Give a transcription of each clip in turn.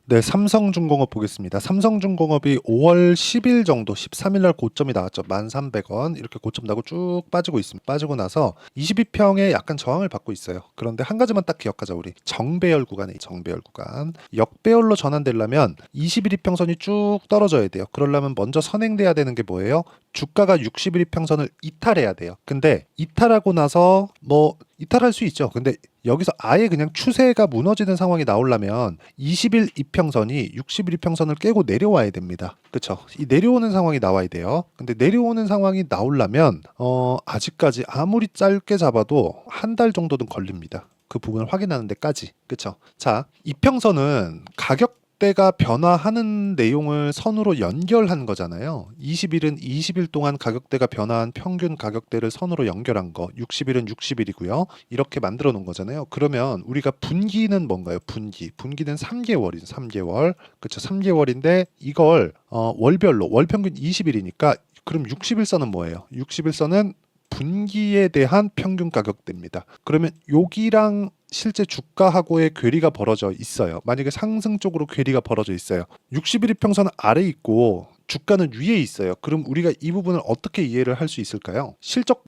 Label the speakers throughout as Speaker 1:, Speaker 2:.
Speaker 1: 네, 삼성중공업 보겠습니다. 삼성중공업이 5월 10일 정도, 13일 날 고점이 나왔죠. 1,300원. 이렇게 고점 나고 쭉 빠지고 있습니다. 빠지고 나서 22평에 약간 저항을 받고 있어요. 그런데 한 가지만 딱 기억하자, 우리. 정배열 구간에, 정배열 구간. 역배열로 전환되려면 21이평선이 쭉 떨어져야 돼요. 그러려면 먼저 선행돼야 되는 게 뭐예요? 주가가 61이평선을 이탈해야 돼요. 근데 이탈하고 나서 이탈할 수 있죠. 근데 여기서 아예 그냥 추세가 무너지는 상황이 나오려면 20일 이평선이 60일 이평선을 깨고 내려와야 됩니다. 그쵸? 이 내려오는 상황이 나와야 돼요. 근데 내려오는 상황이 나오려면 아직까지 아무리 짧게 잡아도 한 달 정도는 걸립니다. 그 부분을 확인하는 데까지. 그쵸? 자, 이평선은 가격대가 변화하는 내용을 선으로 연결한 거잖아요. 20일은 20일 동안 가격대가 변화한 평균 가격대를 선으로 연결한 거, 60일은 60일이고요. 이렇게 만들어 놓은 거잖아요. 그러면 우리가 분기는 뭔가요? 분기는 3개월인 3개월. 그쵸? 3개월인데 이걸 월별로 월평균 20일이니까 그럼 60일선은 뭐예요? 60일선은 분기에 대한 평균 가격대입니다. 그러면 여기랑 실제 주가하고의 괴리가 벌어져 있어요. 만약에 상승 쪽으로 괴리가 벌어져 있어요. 60일 이평선 아래 있고 주가는 위에 있어요. 그럼 우리가 이 부분을 어떻게 이해를 할 수 있을까요?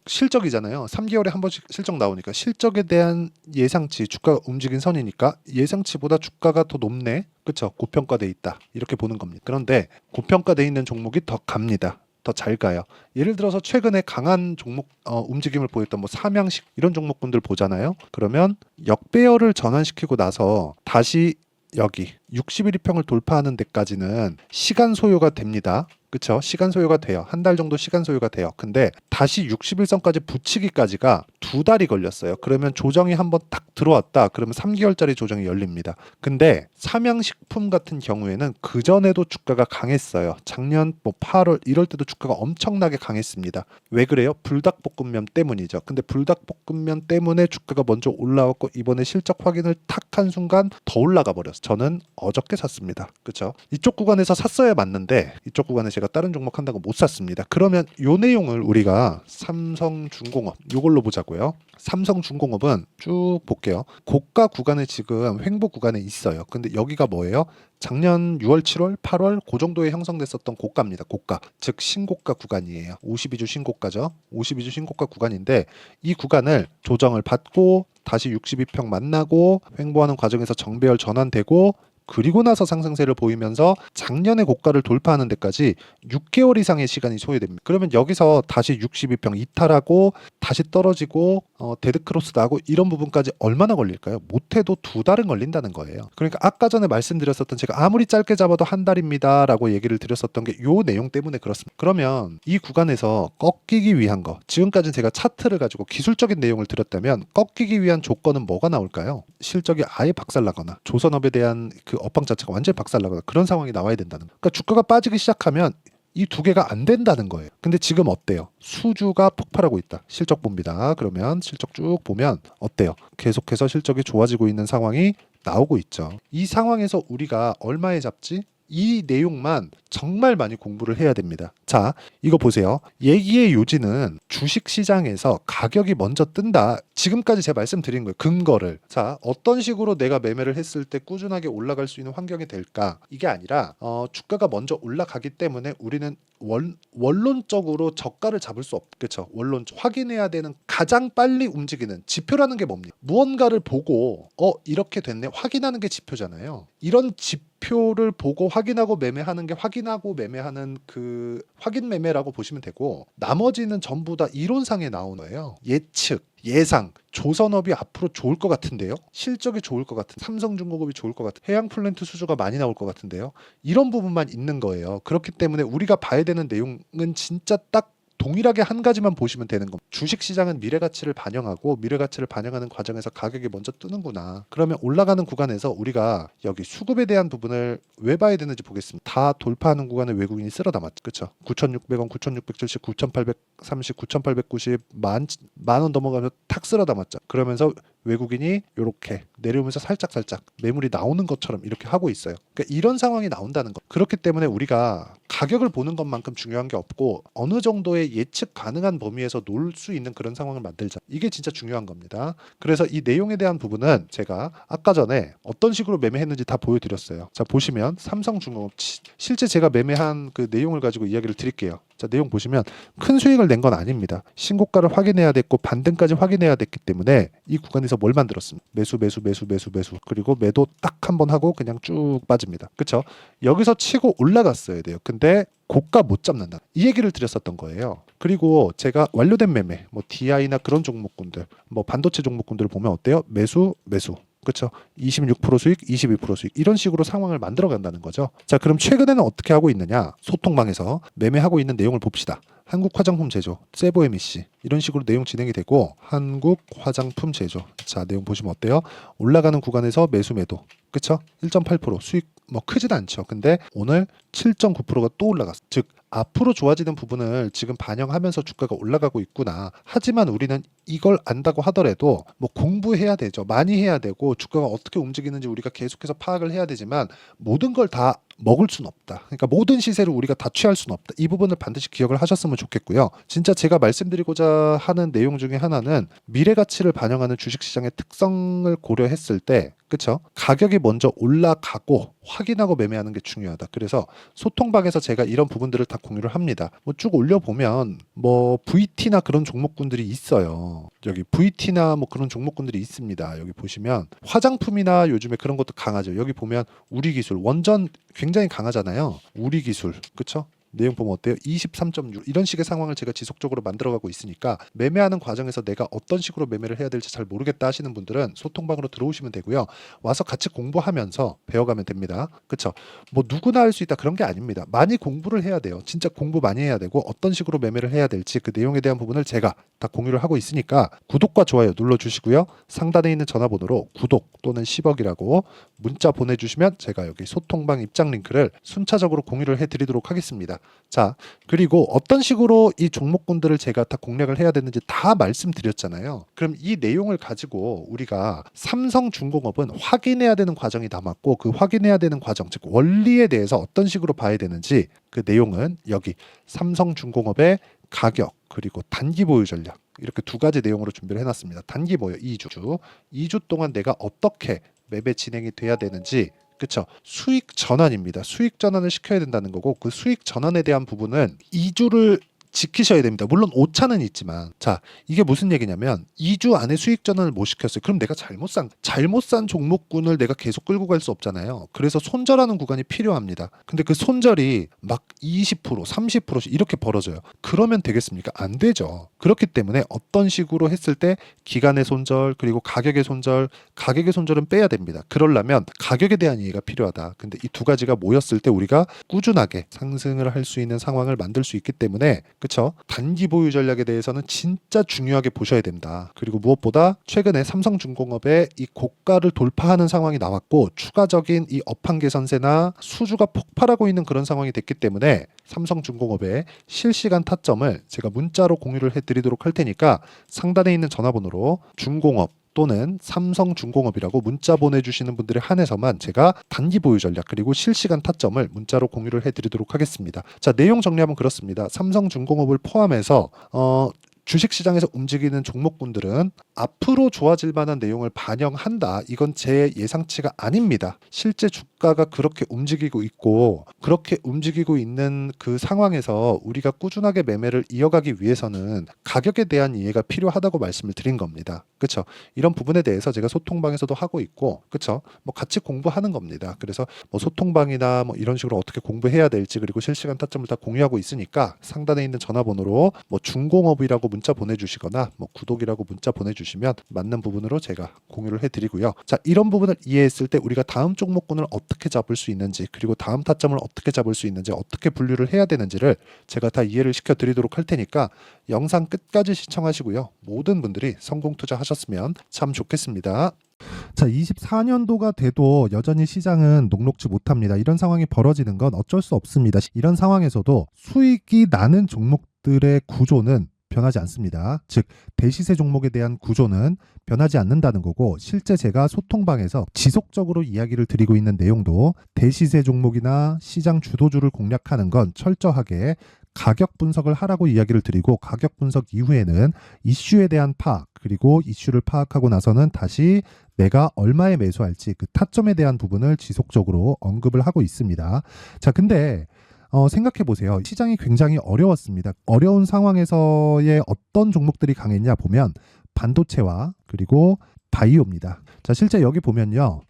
Speaker 1: 실적이잖아요. 3개월에 한 번씩 실적 나오니까 실적에 대한 예상치, 주가가 움직인 선이니까 예상치보다 주가가 더 높네. 그렇죠? 고평가돼 있다. 이렇게 보는 겁니다. 그런데 고평가돼 있는 종목이 더 갑니다. 더 잘 가요. 예를 들어서 최근에 강한 종목 움직임을 보였던 뭐 삼양식 이런 종목군들 보잖아요. 그러면 역배열을 전환시키고 나서 다시 여기 60일 이평을 돌파하는 데까지는 시간 소요가 됩니다. 그쵸? 시간 소요가 돼요. 한 달 정도 시간 소요가 돼요. 근데 다시 60일선까지 붙이기까지가 2달이 걸렸어요. 그러면 조정이 한번 딱 들어왔다. 그러면 3개월짜리 조정이 열립니다. 근데 삼양식품 같은 경우에는 그전에도 주가가 강했어요. 작년 뭐 8월 이럴 때도 주가가 엄청나게 강했습니다. 왜 그래요? 불닭볶음면 때문이죠. 근데 불닭볶음면 때문에 주가가 먼저 올라왔고 이번에 실적 확인을 탁 한 순간 더 올라가 버렸어요. 저는 어저께 샀습니다. 그렇죠? 이쪽 구간에서 샀어야 맞는데 이쪽 구간에 제가 다른 종목 한다고 못 샀습니다. 그러면 요 내용을 우리가 삼성중공업 요걸로 보자고요. 삼성중공업은 쭉 볼게요. 고가 구간에 지금 횡보 구간에 있어요. 근데 여기가 뭐예요? 작년 6월, 7월, 8월 그 정도에 형성됐었던 고가입니다. 고가. 즉 신고가 구간이에요. 52주 신고가죠. 52주 신고가 구간인데 이 구간을 조정을 받고 다시 62평 만나고 횡보하는 과정에서 정배열 전환되고 그리고 나서 상승세를 보이면서 작년의 고가를 돌파하는 데까지 6개월 이상의 시간이 소요됩니다. 그러면 여기서 다시 62평 이탈하고 다시 떨어지고 데드크로스 나고 이런 부분까지 얼마나 걸릴까요? 못해도 2달은 걸린다는 거예요. 그러니까 아까 전에 말씀드렸었던 제가 아무리 짧게 잡아도 한 달입니다 라고 얘기를 드렸었던 게 요 내용 때문에 그렇습니다. 그러면 이 구간에서 꺾이기 위한 거 지금까지는 제가 차트를 가지고 기술적인 내용을 드렸다면 꺾이기 위한 조건은 뭐가 나올까요? 실적이 아예 박살나거나 조선업에 대한 그 업황 자체가 완전히 박살나거나 그런 상황이 나와야 된다는 거예요. 그러니까 주가가 빠지기 시작하면 이 두 개가 안 된다는 거예요. 근데 지금 어때요? 수주가 폭발하고 있다. 실적 봅니다. 그러면 실적 쭉 보면 어때요? 계속해서 실적이 좋아지고 있는 상황이 나오고 있죠. 이 상황에서 우리가 얼마에 잡지? 이 내용만 정말 많이 공부를 해야 됩니다. 자, 이거 보세요. 얘기의 요지는 주식시장에서 가격이 먼저 뜬다. 지금까지 제가 말씀드린 거예요. 근거를. 자, 어떤 식으로 내가 매매를 했을 때 꾸준하게 올라갈 수 있는 환경이 될까? 이게 아니라 주가가 먼저 올라가기 때문에 우리는 원론적으로 저가를 잡을 수 없겠죠. 원론 확인해야 되는 가장 빨리 움직이는 지표라는 게 뭡니까? 무언가를 보고 이렇게 됐네 확인하는 게 지표잖아요. 이런 지표를 보고 확인하고 매매하는 게 확인하고 매매하는 그 확인 매매라고 보시면 되고 나머지는 전부 다 이론상에 나오는 거예요. 예측, 예상, 조선업이 앞으로 좋을 것 같은데요. 실적이 좋을 것 같은, 삼성중공업이 좋을 것 같은, 해양 플랜트 수주가 많이 나올 것 같은데요. 이런 부분만 있는 거예요. 그렇기 때문에 우리가 봐야 되는 내용은 진짜 딱 동일하게 한 가지만 보시면 되는 겁니다. 주식시장은 미래가치를 반영하고 미래가치를 반영하는 과정에서 가격이 먼저 뜨는구나. 그러면 올라가는 구간에서 우리가 여기 수급에 대한 부분을 왜 봐야 되는지 보겠습니다. 다 돌파하는 구간에 외국인이 쓸어 담았죠. 그렇죠? 9,600원, 9,670, 9,830, 9,890, 만원 넘어가면서 탁 쓸어 담았죠. 그러면서 외국인이 이렇게 내려오면서 살짝 매물이 나오는 것처럼 이렇게 하고 있어요. 그러니까 이런 상황이 나온다는 거. 그렇기 때문에 우리가 가격을 보는 것만큼 중요한 게 없고 어느 정도의 쉽게 예측 가능한 범위에서 놀 수 있는 그런 상황을 만들자. 이게 진짜 중요한 겁니다. 그래서 이 내용에 대한 부분은 제가 아까 전에 어떤 식으로 매매했는지 다 보여드렸어요. 자, 보시면 삼성중공업 실제 제가 매매한 그 내용을 가지고 이야기를 드릴게요. 자, 내용 보시면 큰 수익을 낸 건 아닙니다. 신고가를 확인해야 됐고 반등까지 확인해야 됐기 때문에 이 구간에서 뭘 만들었습니까? 매수 그리고 매도 딱 한 번 하고 그냥 쭉 빠집니다. 그쵸? 여기서 치고 올라갔어야 돼요. 근데 고가 못 잡는다. 이 얘기를 드렸었던 거예요. 그리고 제가 완료된 매매, 뭐 DI나 그런 종목군들, 뭐 반도체 종목군들을 보면 어때요? 매수. 그렇죠? 26% 수익, 22% 수익 이런 식으로 상황을 만들어 간다는 거죠. 자, 그럼 최근에는 어떻게 하고 있느냐? 소통방에서 매매하고 있는 내용을 봅시다. 한국 화장품 제조, 세보 MEC 이런 식으로 내용 진행이 되고 한국 화장품 제조. 자, 내용 보시면 어때요? 올라가는 구간에서 매수 매도. 그렇죠? 1.8% 수익 뭐 크진 않죠. 근데 오늘 7.9%가 또 올라갔어. 즉 앞으로 좋아지는 부분을 지금 반영하면서 주가가 올라가고 있구나. 하지만 우리는 이걸 안다고 하더라도 뭐 공부해야 되죠. 많이 해야 되고 주가가 어떻게 움직이는지 우리가 계속해서 파악을 해야 되지만 모든 걸 다 먹을 수는 없다. 그러니까 모든 시세를 우리가 다 취할 수는 없다. 이 부분을 반드시 기억을 하셨으면 좋겠고요. 진짜 제가 말씀드리고자 하는 내용 중에 하나는 미래 가치를 반영하는 주식시장의 특성을 고려했을 때 그쵸? 가격이 먼저 올라가고 확인하고 매매하는 게 중요하다. 그래서 소통방에서 제가 이런 부분들을 다 공유를 합니다. 뭐 쭉 올려보면 뭐 VT나 그런 종목군들이 있어요. 여기 VT나 뭐 그런 종목군들이 있습니다. 여기 보시면 화장품이나 요즘에 그런 것도 강하죠. 여기 보면 우리기술 원전 굉장히 강하잖아요. 우리기술 그쵸? 내용 보면 어때요? 23.6 이런 식의 상황을 제가 지속적으로 만들어가고 있으니까 매매하는 과정에서 내가 어떤 식으로 매매를 해야 될지 잘 모르겠다 하시는 분들은 소통방으로 들어오시면 되고요. 와서 같이 공부하면서 배워가면 됩니다. 그쵸? 뭐 누구나 할 수 있다 그런 게 아닙니다. 많이 공부를 해야 돼요. 진짜 공부 많이 해야 되고 어떤 식으로 매매를 해야 될지 그 내용에 대한 부분을 제가 다 공유를 하고 있으니까 구독과 좋아요 눌러주시고요. 상단에 있는 전화번호로 구독 또는 10억이라고 문자 보내주시면 제가 여기 소통방 입장 링크를 순차적으로 공유를 해드리도록 하겠습니다. 자, 그리고 어떤 식으로 이 종목군들을 제가 다 공략을 해야 되는지 다 말씀드렸잖아요. 그럼 이 내용을 가지고 우리가 삼성중공업은 확인해야 되는 과정이 남았고 그 확인해야 되는 과정, 즉 원리에 대해서 어떤 식으로 봐야 되는지 그 내용은 여기 삼성중공업의 가격 그리고 단기 보유 전략 이렇게 두 가지 내용으로 준비를 해놨습니다. 단기 보유 2주 동안 내가 어떻게 매매 진행이 돼야 되는지 그쵸? 수익 전환입니다. 수익 전환을 시켜야 된다는 거고 그 수익 전환에 대한 부분은 2주를 지키셔야 됩니다. 물론 오차는 있지만 자 이게 무슨 얘기냐면 2주 안에 수익 전환을 못 시켰어요. 그럼 내가 잘못 산 종목군을 내가 계속 끌고 갈 수 없잖아요. 그래서 손절하는 구간이 필요합니다. 근데 그 손절이 막 20% 30%씩 이렇게 벌어져요. 그러면 되겠습니까? 안 되죠. 그렇기 때문에 어떤 식으로 했을 때 기간의 손절 그리고 가격의 손절은 빼야 됩니다. 그러려면 가격에 대한 이해가 필요하다. 근데 이 두 가지가 모였을 때 우리가 꾸준하게 상승을 할 수 있는 상황을 만들 수 있기 때문에 그쵸? 단기 보유 전략에 대해서는 진짜 중요하게 보셔야 된다. 그리고 무엇보다 최근에 삼성중공업의 이 고가를 돌파하는 상황이 나왔고 추가적인 이 업황개선세나 수주가 폭발하고 있는 그런 상황이 됐기 때문에 삼성중공업의 실시간 타점을 제가 문자로 공유를 해드리도록 할 테니까 상단에 있는 전화번호로 중공업 또는 삼성중공업이라고 문자 보내주시는 분들에 한해서만 제가 단기 보유 전략 그리고 실시간 타점을 문자로 공유를 해드리도록 하겠습니다. 자, 내용 정리하면 그렇습니다. 삼성중공업을 포함해서 주식시장에서 움직이는 종목군들은 앞으로 좋아질 만한 내용을 반영한다. 이건 제 예상치가 아닙니다. 실제 주가가 그렇게 움직이고 있고 그렇게 움직이고 있는 그 상황에서 우리가 꾸준하게 매매를 이어가기 위해서는 가격에 대한 이해가 필요하다고 말씀을 드린 겁니다. 그렇죠? 이런 부분에 대해서 제가 소통방에서도 하고 있고 그렇죠? 뭐 같이 공부하는 겁니다. 그래서 뭐 소통방이나 뭐 이런 식으로 어떻게 공부해야 될지 그리고 실시간 타점을 다 공유하고 있으니까 상단에 있는 전화번호로 뭐 중공업이라고 문자 보내주시거나 뭐 구독이라고 문자 보내주시면 맞는 부분으로 제가 공유를 해드리고요. 자, 이런 부분을 이해했을 때 우리가 다음 종목군을 어떻게 잡을 수 있는지 그리고 다음 타점을 어떻게 잡을 수 있는지 어떻게 분류를 해야 되는지를 제가 다 이해를 시켜드리도록 할 테니까 영상 끝까지 시청하시고요. 모든 분들이 성공 투자하셨으면 참 좋겠습니다. 자, 24년도가 돼도 여전히 시장은 녹록지 못합니다. 이런 상황이 벌어지는 건 어쩔 수 없습니다. 이런 상황에서도 수익이 나는 종목들의 구조는 변하지 않습니다. 즉 대시세 종목에 대한 구조는 변하지 않는다는 거고 실제 제가 소통방에서 지속적으로 이야기를 드리고 있는 내용도 대시세 종목이나 시장 주도주를 공략하는 건 철저하게 가격 분석을 하라고 이야기를 드리고 가격 분석 이후에는 이슈에 대한 파악 그리고 이슈를 파악하고 나서는 다시 내가 얼마에 매수할지 그 타점에 대한 부분을 지속적으로 언급을 하고 있습니다. 자, 근데 생각해 보세요. 시장이 굉장히 어려웠습니다. 어려운 상황에서의 어떤 종목들이 강했냐 보면 반도체와 그리고 바이오입니다. 자, 실제 여기 보면요.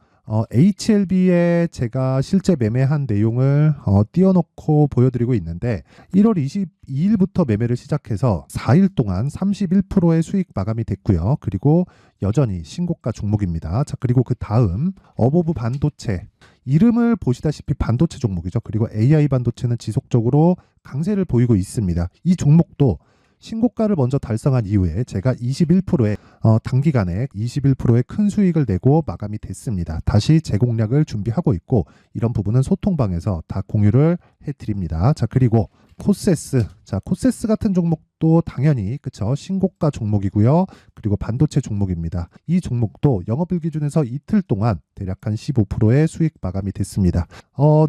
Speaker 1: HLB에 제가 실제 매매한 내용을 띄워놓고 보여드리고 있는데 1월 22일부터 매매를 시작해서 4일 동안 31%의 수익 마감이 됐고요. 그리고 여전히 신고가 종목입니다. 자, 그리고 그 다음 어보브 반도체 이름을 보시다시피 반도체 종목이죠. 그리고 AI 반도체는 지속적으로 강세를 보이고 있습니다. 이 종목도 신고가를 먼저 달성한 이후에 제가 21%의 단기간에 21%의 큰 수익을 내고 마감이 됐습니다. 다시 재공략을 준비하고 있고 이런 부분은 소통방에서 다 공유를 해드립니다. 자, 그리고 코세스. 자, 코세스 같은 종목도 당연히 그쵸 신고가 종목이고요. 그리고 반도체 종목입니다. 이 종목도 영업일 기준에서 이틀 동안 대략 한 15%의 수익 마감이 됐습니다.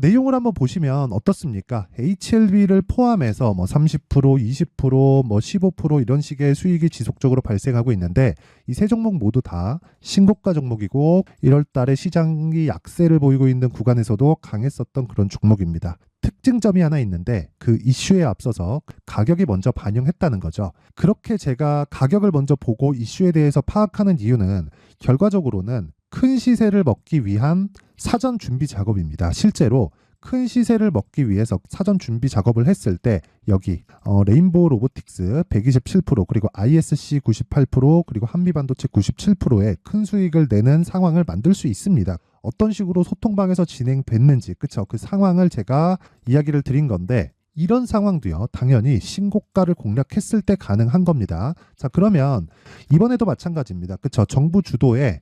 Speaker 1: 내용을 한번 보시면 어떻습니까? HLB를 포함해서 뭐 30%, 20%, 뭐 15% 이런 식의 수익이 지속적으로 발생하고 있는데 이 세 종목 모두 다 신고가 종목이고 1월 달에 시장이 약세를 보이고 있는 구간에서도 강했었던 그런 종목입니다. 특징점이 하나 있는데 그 이슈에 앞서서 가격이 먼저 반영했다는 거죠. 그렇게 제가 가격을 먼저 보고 이슈에 대해서 파악하는 이유는 결과적으로는 큰 시세를 먹기 위한 사전 준비 작업입니다. 실제로 큰 시세를 먹기 위해서 사전 준비 작업을 했을 때 여기 레인보우 로보틱스 127% 그리고 ISC 98% 그리고 한미반도체 97%의 큰 수익을 내는 상황을 만들 수 있습니다. 어떤 식으로 소통방에서 진행됐는지 그쵸 그 상황을 제가 이야기를 드린 건데 이런 상황도요 당연히 신고가를 공략했을 때 가능한 겁니다. 자, 그러면 이번에도 마찬가지입니다. 그쵸 정부 주도의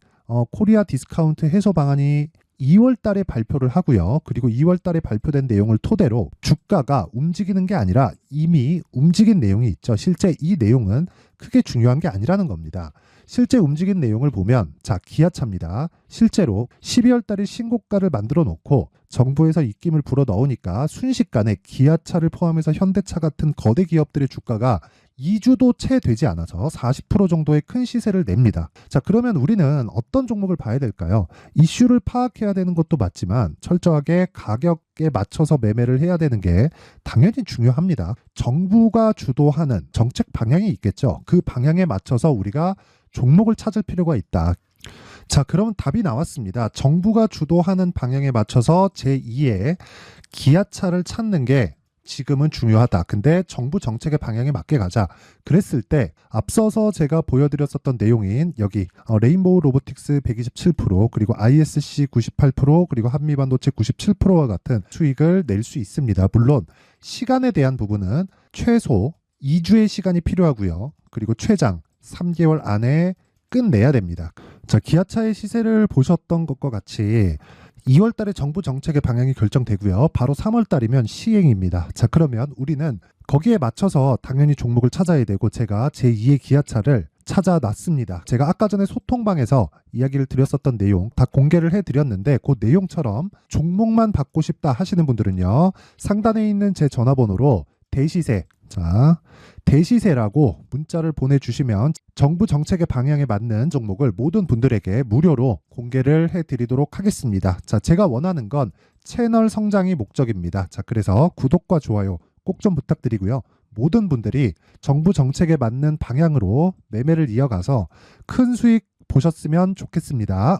Speaker 1: 코리아 디스카운트 해소 방안이 2월 달에 발표를 하고요. 그리고 2월 달에 발표된 내용을 토대로 주가가 움직이는 게 아니라 이미 움직인 내용이 있죠. 실제 이 내용은 크게 중요한 게 아니라는 겁니다. 실제 움직인 내용을 보면 자, 기아차입니다. 실제로 12월 달에 신고가를 만들어 놓고 정부에서 입김을 불어 넣으니까 순식간에 기아차를 포함해서 현대차 같은 거대 기업들의 주가가 2주도 채 되지 않아서 40% 정도의 큰 시세를 냅니다. 자, 그러면 우리는 어떤 종목을 봐야 될까요? 이슈를 파악해야 되는 것도 맞지만 철저하게 가격에 맞춰서 매매를 해야 되는 게 당연히 중요합니다. 정부가 주도하는 정책 방향이 있겠죠. 그 방향에 맞춰서 우리가 종목을 찾을 필요가 있다. 자, 그럼 답이 나왔습니다. 정부가 주도하는 방향에 맞춰서 제2의 기아차를 찾는 게 지금은 중요하다. 근데 정부 정책의 방향에 맞게 가자. 그랬을 때 앞서서 제가 보여드렸었던 내용인 여기 레인보우 로보틱스 127% 그리고 ISC 98% 그리고 한미반도체 97%와 같은 수익을 낼 수 있습니다. 물론 시간에 대한 부분은 최소 2주의 시간이 필요하고요. 그리고 최장 3개월 안에 끝내야 됩니다. 자, 기아차의 시세를 보셨던 것과 같이 2월 달에 정부 정책의 방향이 결정되고요. 바로 3월 달이면 시행입니다. 자, 그러면 우리는 거기에 맞춰서 당연히 종목을 찾아야 되고 제가 제2의 기아차를 찾아놨습니다. 제가 아까 전에 소통방에서 이야기를 드렸었던 내용 다 공개를 해드렸는데 그 내용처럼 종목만 받고 싶다 하시는 분들은요. 상단에 있는 제 전화번호로 대시세 자, 대시세라고 문자를 보내주시면 정부 정책의 방향에 맞는 종목을 모든 분들에게 무료로 공개를 해드리도록 하겠습니다. 자, 제가 원하는 건 채널 성장이 목적입니다. 자, 그래서 구독과 좋아요 꼭 좀 부탁드리고요. 모든 분들이 정부 정책에 맞는 방향으로 매매를 이어가서 큰 수익 보셨으면 좋겠습니다.